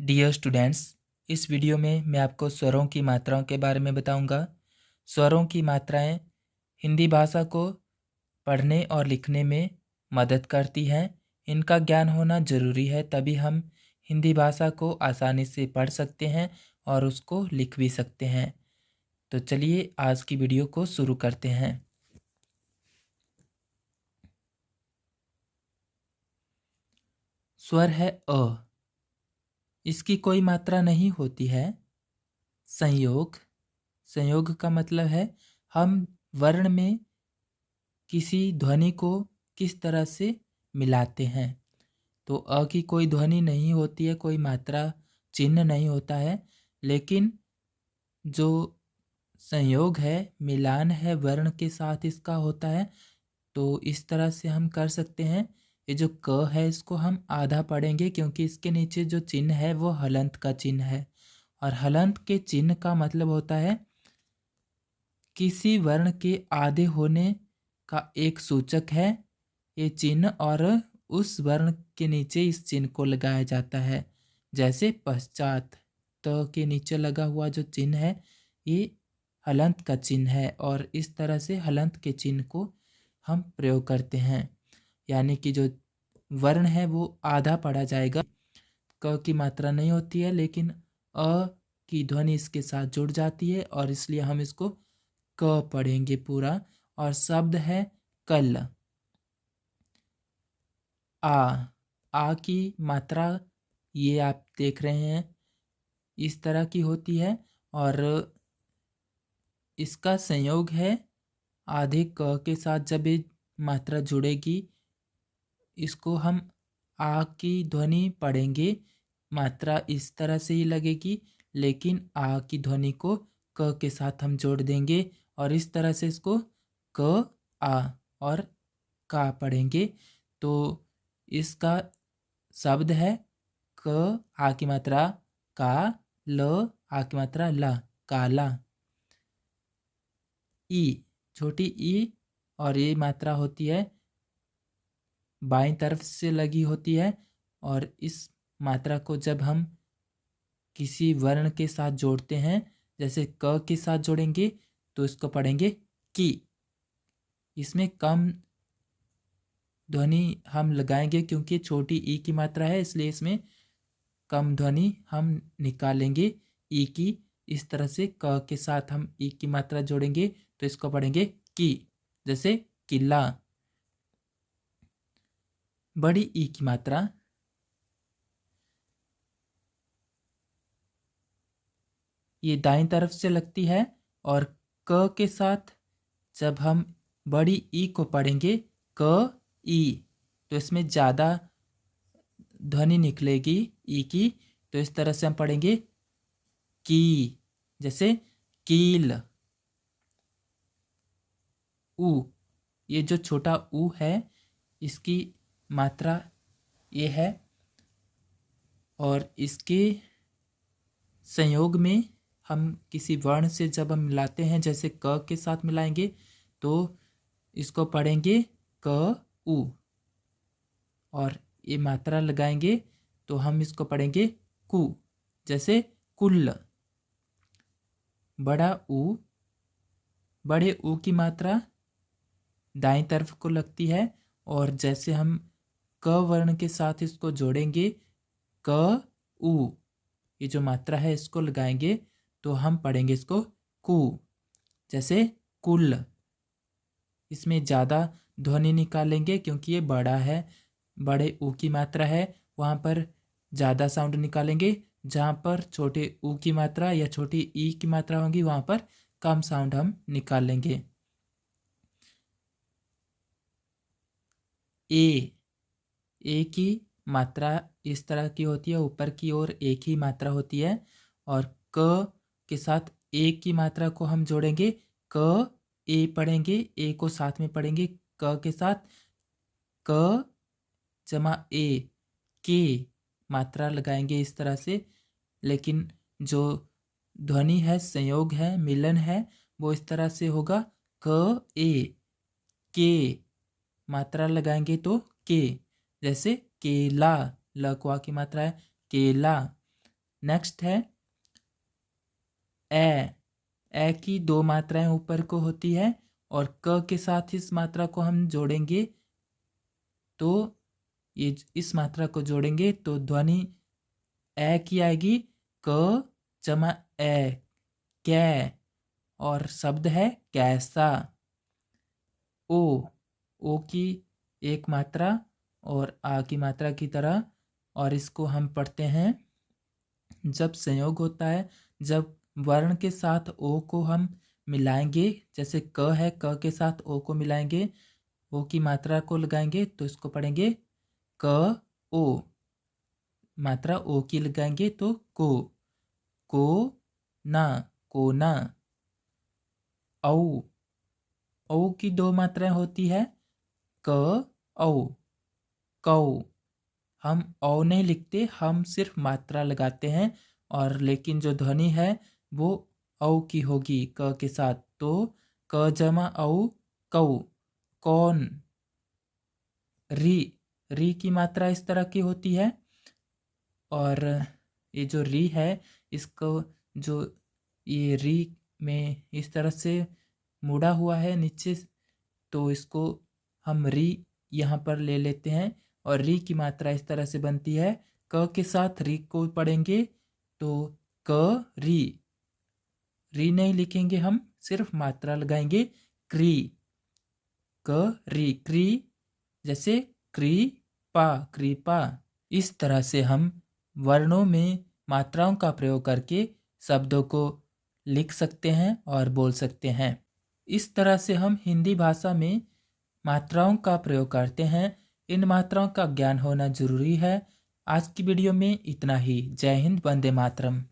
Dear students, इस video में मैं आपको स्वरों की मात्राओं के बारे में बताऊंगा। स्वरों की मात्राएं हिंदी भाषा को पढ़ने और लिखने में मदद करती हैं। इनका ज्ञान होना ज़रूरी है, तभी हम हिंदी भाषा को आसानी से पढ़ सकते हैं और उसको लिख भी सकते हैं। तो चलिए आज की वीडियो को शुरू करते हैं। स्वर है अ। इसकी कोई मात्रा नहीं होती है। संयोग। संयोग का मतलब है हम वर्ण में किसी ध्वनि को किस तरह से मिलाते हैं। तो अ की कोई ध्वनि नहीं होती है, कोई मात्रा चिन्ह नहीं होता है, लेकिन जो संयोग है, मिलान है वर्ण के साथ इसका होता है। तो इस तरह से हम कर सकते हैं। ये जो क है इसको हम आधा पढ़ेंगे क्योंकि इसके नीचे जो चिन्ह है वो हलंत का चिन्ह है, और हलंत के चिन्ह का मतलब होता है किसी वर्ण के आधे होने का एक सूचक है ये चिन्ह, और उस वर्ण के नीचे इस चिन्ह को लगाया जाता है। जैसे पश्चात, त के नीचे लगा हुआ जो चिन्ह है ये हलंत का चिन्ह है, और इस तरह से हलंत के चिन्ह को हम प्रयोग करते हैं। यानी कि जो वर्ण है वो आधा पढ़ा जाएगा। क की मात्रा नहीं होती है, लेकिन अ की ध्वनि इसके साथ जुड़ जाती है और इसलिए हम इसको क पढ़ेंगे पूरा। और शब्द है कल। आ की मात्रा ये आप देख रहे हैं इस तरह की होती है, और इसका संयोग है आधे क के साथ जब ये मात्रा जुड़ेगी इसको हम आ की ध्वनि पढ़ेंगे। मात्रा इस तरह से ही लगेगी, लेकिन आ की ध्वनि को क के साथ हम जोड़ देंगे और इस तरह से इसको क आ और का पढ़ेंगे। तो इसका शब्द है क, आ की मात्रा का, ल, आ की मात्रा ला, काला। ई, छोटी ई, और ये मात्रा होती है बाईं तरफ से लगी होती है, और इस मात्रा को जब हम किसी वर्ण के साथ जोड़ते हैं, जैसे क के साथ जोड़ेंगे तो इसको पढ़ेंगे की। इसमें कम ध्वनि हम लगाएंगे क्योंकि छोटी ई की मात्रा है, इसलिए इसमें कम ध्वनि हम निकालेंगे ई की। इस तरह से क के साथ हम ई की मात्रा जोड़ेंगे तो इसको पढ़ेंगे की। जैसे किला। बड़ी ई की मात्रा ये दाईं तरफ से लगती है, और क के साथ जब हम बड़ी ई को पढ़ेंगे क ई तो इसमें ज़्यादा ध्वनि निकलेगी ई की। तो इस तरह से हम पढ़ेंगे की। जैसे कील। ऊ, ये जो छोटा ऊ है इसकी मात्रा ये है, और इसके संयोग में हम किसी वर्ण से जब हम मिलाते हैं, जैसे क के साथ मिलाएंगे तो इसको पढ़ेंगे क ऊ, और ये मात्रा लगाएंगे तो हम इसको पढ़ेंगे कु। जैसे कुल। बड़ा ऊ, बड़े ऊ की मात्रा दाईं तरफ को लगती है, और जैसे हम क वर्ण के साथ इसको जोड़ेंगे क ऊ, ये जो मात्रा है इसको लगाएंगे तो हम पढ़ेंगे इसको कु। जैसे कुल। इसमें ज़्यादा ध्वनि निकालेंगे क्योंकि ये बड़ा है, बड़े ऊ की मात्रा है, वहाँ पर ज़्यादा साउंड निकालेंगे। जहाँ पर छोटे ऊ की मात्रा या छोटी ई की मात्रा होगी वहाँ पर कम साउंड हम निकालेंगे। ए की मात्रा इस तरह की होती है, ऊपर की ओर एक ही मात्रा होती है, और क के साथ ए की मात्रा को हम जोड़ेंगे क ए पढ़ेंगे, ए को साथ में पढ़ेंगे क के साथ। क जमा ए, के मात्रा लगाएंगे इस तरह से, लेकिन जो ध्वनि है, संयोग है, मिलन है, वो इस तरह से होगा क ए, के मात्रा लगाएंगे तो के। जैसे केला, ल को आ की मात्रा है केला। नेक्स्ट है ए की दो मात्राएं ऊपर को होती है और क के साथ इस मात्रा को हम जोड़ेंगे तो ये इस मात्रा को जोड़ेंगे तो ध्वनि ए की आएगी, क जमा ए, कै, और शब्द है कैसा। ओ की एक मात्रा और आ की मात्रा की तरह, और इसको हम पढ़ते हैं जब संयोग होता है, जब वर्ण के साथ ओ को हम मिलाएंगे, जैसे क है, क के साथ ओ को मिलाएंगे, ओ की मात्रा को लगाएंगे तो इसको पढ़ेंगे क ओ, मात्रा ओ की लगाएंगे तो को ना, कोना। औ की दो मात्राएं होती है, क औ, कौ। हम औ नहीं लिखते, हम सिर्फ मात्रा लगाते हैं, और लेकिन जो ध्वनि है वो औ की होगी क के साथ, तो क जमा औ, कौ, कौन। री की मात्रा इस तरह की होती है, और ये जो री है इसको जो ये री में इस तरह से मुड़ा हुआ है नीचे, तो इसको हम री यहाँ पर ले लेते हैं, और री की मात्रा इस तरह से बनती है, क के साथ री को पढ़ेंगे तो क री नहीं लिखेंगे, हम सिर्फ मात्रा लगाएंगे, क्री, क री, क्री, जैसे कृपा। इस तरह से हम वर्णों में मात्राओं का प्रयोग करके शब्दों को लिख सकते हैं और बोल सकते हैं। इस तरह से हम हिंदी भाषा में मात्राओं का प्रयोग करते हैं। इन मात्राओं का ज्ञान होना जरूरी है। आज की वीडियो में इतना ही। जय हिंद, वंदे मातरम।